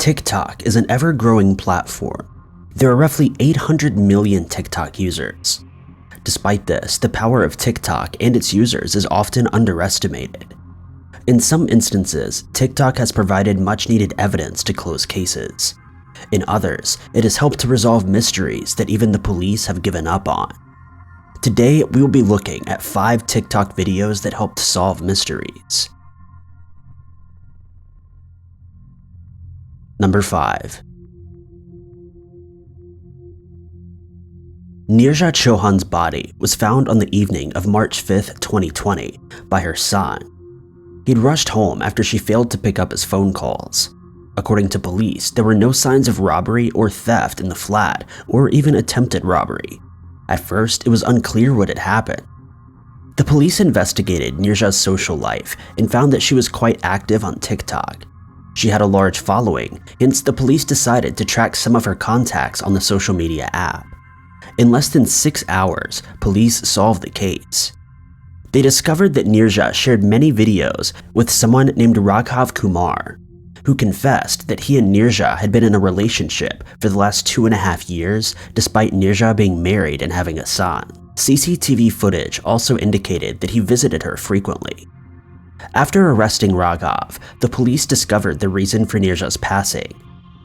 TikTok is an ever-growing platform. There are roughly 800 million TikTok users. Despite this, the power of TikTok and its users is often underestimated. In some instances, TikTok has provided much-needed evidence to close cases. In others, it has helped to resolve mysteries that even the police have given up on. Today, we will be looking at 5 TikTok videos that helped solve mysteries. Number 5. Nirja Chohan's body was found on the evening of March 5, 2020, by her son. He'd rushed home after she failed to pick up his phone calls. According to police, there were no signs of robbery or theft in the flat, or even attempted robbery. At first, it was unclear what had happened. The police investigated Nirja's social life and found that she was quite active on TikTok. She had a large following, hence the police decided to track some of her contacts on the social media app. In less than 6 hours, police solved the case. They discovered that Nirja shared many videos with someone named Raghav Kumar, who confessed that he and Nirja had been in a relationship for the last 2.5 years, despite Nirja being married and having a son. CCTV footage also indicated that he visited her frequently. After arresting Raghav, the police discovered the reason for Nirja's passing.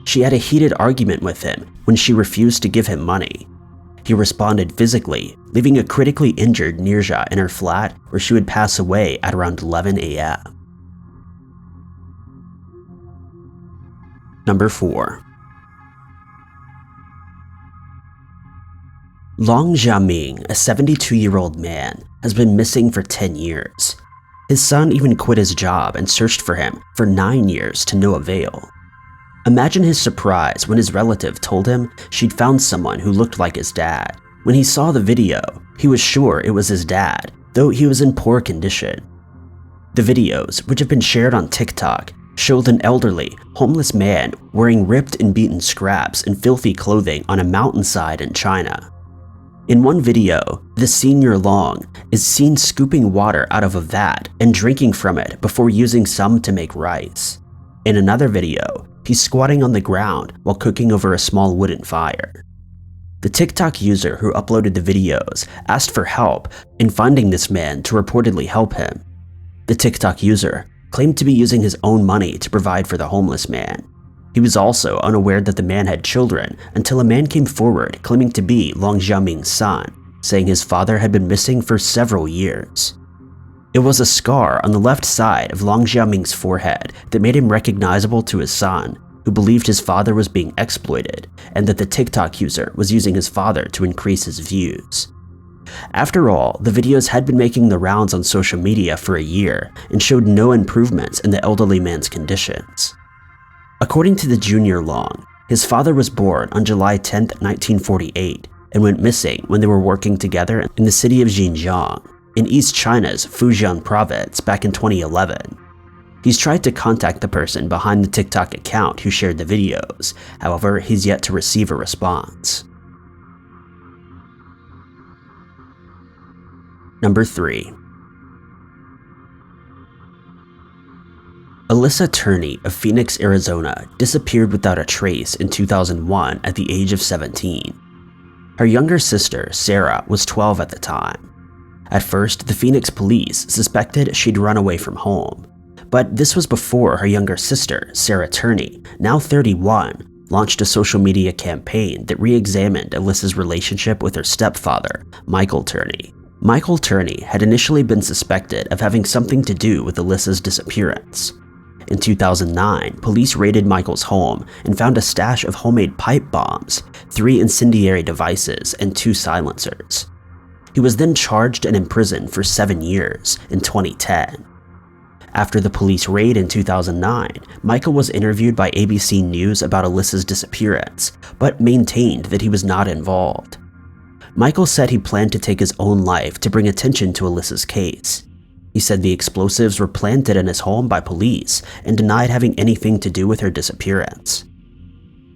She had a heated argument with him when she refused to give him money. He responded physically, leaving a critically injured Nirja in her flat where she would pass away at around 11 a.m. Number 4. Xiaoming, a 72-year-old man, has been missing for 10 years. His son even quit his job and searched for him for 9 years to no avail. Imagine his surprise when his relative told him she'd found someone who looked like his dad. When he saw the video, he was sure it was his dad, though he was in poor condition. The videos, which have been shared on TikTok, showed an elderly, homeless man wearing ripped and beaten scraps and filthy clothing on a mountainside in China. In one video, the senior Long is seen scooping water out of a vat and drinking from it before using some to make rice. In another video, he's squatting on the ground while cooking over a small wooden fire. The TikTok user who uploaded the videos asked for help in finding this man to reportedly help him. The TikTok user claimed to be using his own money to provide for the homeless man. He was also unaware that the man had children until a man came forward claiming to be Xiaoming's son, saying his father had been missing for several years. It was a scar on the left side of Xiaoming's forehead that made him recognizable to his son, who believed his father was being exploited and that the TikTok user was using his father to increase his views. After all, the videos had been making the rounds on social media for a year and showed no improvements in the elderly man's conditions. According to the junior Long, his father was born on July 10, 1948, and went missing when they were working together in the city of Xinjiang, in East China's Fujian province back in 2011. He's tried to contact the person behind the TikTok account who shared the videos, however, he's yet to receive a response. Number 3. Alyssa Turner of Phoenix, Arizona disappeared without a trace in 2001 at the age of 17. Her younger sister, Sarah, was 12 at the time. At first, the Phoenix police suspected she'd run away from home, but this was before her younger sister, Sarah Turner, now 31, launched a social media campaign that re-examined Alyssa's relationship with her stepfather, Michael Turner. Michael Turner had initially been suspected of having something to do with Alyssa's disappearance. In 2009, police raided Michael's home and found a stash of homemade pipe bombs, 3 incendiary devices, and 2 silencers. He was then charged and imprisoned for 7 years in 2010. After the police raid in 2009, Michael was interviewed by ABC News about Alyssa's disappearance, but maintained that he was not involved. Michael said he planned to take his own life to bring attention to Alyssa's case. He said the explosives were planted in his home by police and denied having anything to do with her disappearance.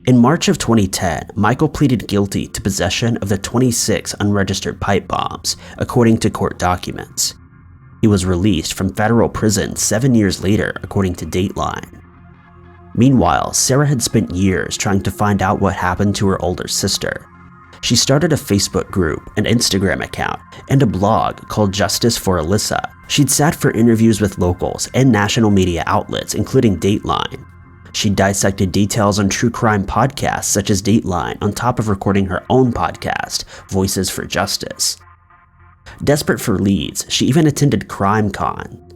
In March of 2010, Michael pleaded guilty to possession of the 26 unregistered pipe bombs, according to court documents. He was released from federal prison 7 years later, according to Dateline. Meanwhile, Sarah had spent years trying to find out what happened to her older sister. She started a Facebook group, an Instagram account, and a blog called Justice for Alyssa. She'd sat for interviews with locals and national media outlets, including Dateline. She dissected details on true crime podcasts such as Dateline on top of recording her own podcast, Voices for Justice. Desperate for leads, she even attended CrimeCon.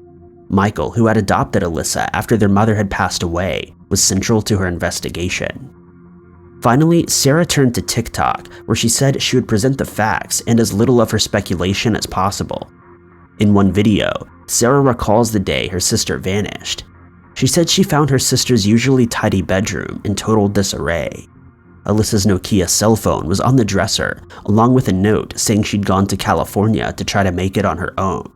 Michael, who had adopted Alyssa after their mother had passed away, was central to her investigation. Finally, Sarah turned to TikTok, where she said she would present the facts and as little of her speculation as possible. In one video, Sarah recalls the day her sister vanished. She said she found her sister's usually tidy bedroom in total disarray. Alyssa's Nokia cell phone was on the dresser, along with a note saying she'd gone to California to try to make it on her own.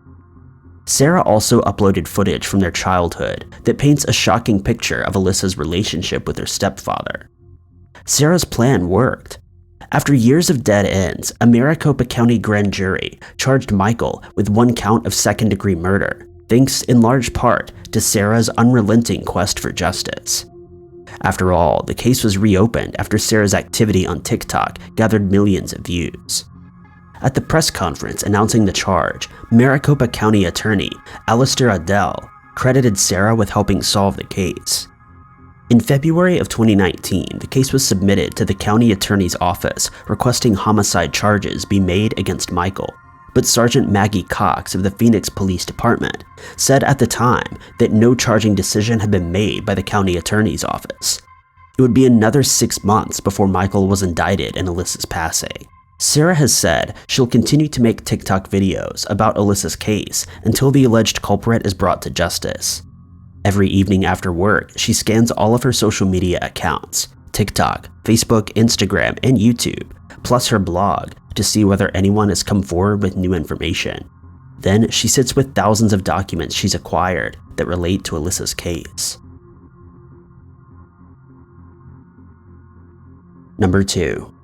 Sarah also uploaded footage from their childhood that paints a shocking picture of Alyssa's relationship with her stepfather. Sarah's plan worked. After years of dead ends, a Maricopa County grand jury charged Michael with 1 count of second-degree murder, thanks in large part to Sarah's unrelenting quest for justice. After all, the case was reopened after Sarah's activity on TikTok gathered millions of views. At the press conference announcing the charge, Maricopa County Attorney Alistair Adell credited Sarah with helping solve the case. In February of 2019, the case was submitted to the county attorney's office requesting homicide charges be made against Michael, but Sergeant Maggie Cox of the Phoenix Police Department said at the time that no charging decision had been made by the county attorney's office. It would be another 6 months before Michael was indicted in Alyssa's passing. Sarah has said she'll continue to make TikTok videos about Alyssa's case until the alleged culprit is brought to justice. Every evening after work, she scans all of her social media accounts, TikTok, Facebook, Instagram, and YouTube, plus her blog, to see whether anyone has come forward with new information. Then she sits with thousands of documents she's acquired that relate to Alyssa's case. Number 2.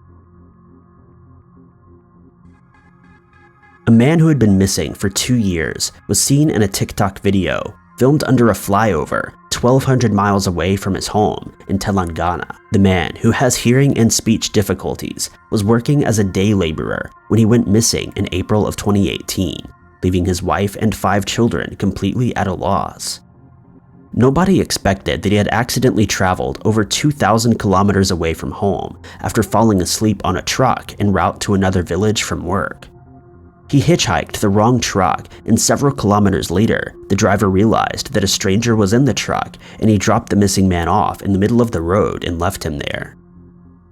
A man who had been missing for 2 years was seen in a TikTok video filmed under a flyover 1,200 miles away from his home in Telangana. The man, who has hearing and speech difficulties, was working as a day laborer when he went missing in April of 2018, leaving his wife and 5 children completely at a loss. Nobody expected that he had accidentally traveled over 2,000 kilometers away from home after falling asleep on a truck en route to another village from work. He hitchhiked the wrong truck, and several kilometers later, the driver realized that a stranger was in the truck, and he dropped the missing man off in the middle of the road and left him there.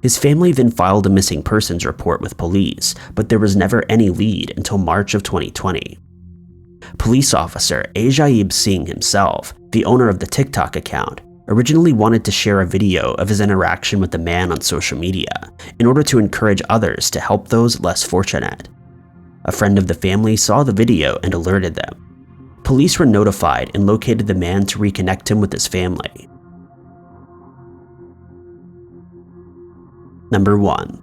His family then filed a missing persons report with police, but there was never any lead until March of 2020. Police officer Ajaib Singh himself, the owner of the TikTok account, originally wanted to share a video of his interaction with the man on social media in order to encourage others to help those less fortunate. A friend of the family saw the video and alerted them. Police were notified and located the man to reconnect him with his family. Number 1.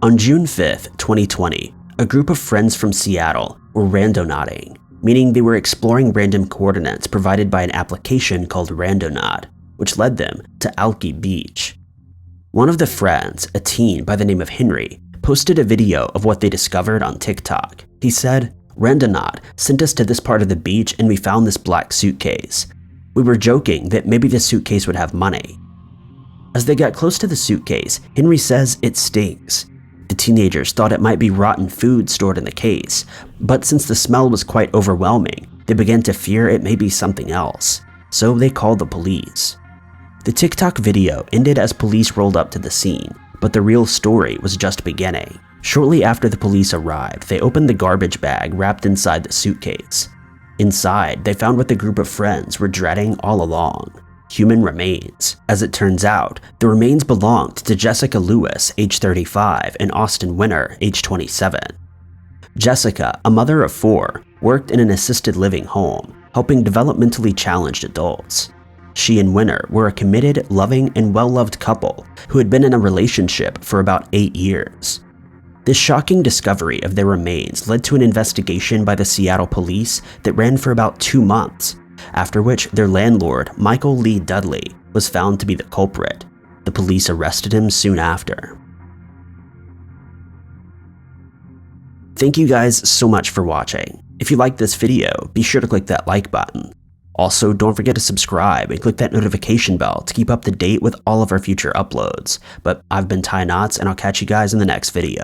On June 5th, 2020, a group of friends from Seattle were randonauting, meaning they were exploring random coordinates provided by an application called Randonaut, which led them to Alki Beach. One of the friends, a teen by the name of Henry, posted a video of what they discovered on TikTok. He said, "Randonaut sent us to this part of the beach and we found this black suitcase. We were joking that maybe the suitcase would have money." As they got close to the suitcase, Henry says it stinks. The teenagers thought it might be rotten food stored in the case, but since the smell was quite overwhelming, they began to fear it may be something else. So they called the police. The TikTok video ended as police rolled up to the scene, but the real story was just beginning. Shortly after the police arrived, they opened the garbage bag wrapped inside the suitcase. Inside, they found what the group of friends were dreading all along: human remains. As it turns out, the remains belonged to Jessica Lewis, age 35, and Austin Winter, age 27. Jessica, a mother of 4, worked in an assisted living home, helping developmentally challenged adults. She and Winter were a committed, loving, and well-loved couple who had been in a relationship for about 8 years. This shocking discovery of their remains led to an investigation by the Seattle police that ran for about 2 months, after which their landlord, Michael Lee Dudley, was found to be the culprit. The police arrested him soon after. Thank you guys so much for watching. If you liked this video, be sure to click that like button. Also, don't forget to subscribe and click that notification bell to keep up to date with all of our future uploads. But I've been Ty Knotts, and I'll catch you guys in the next video.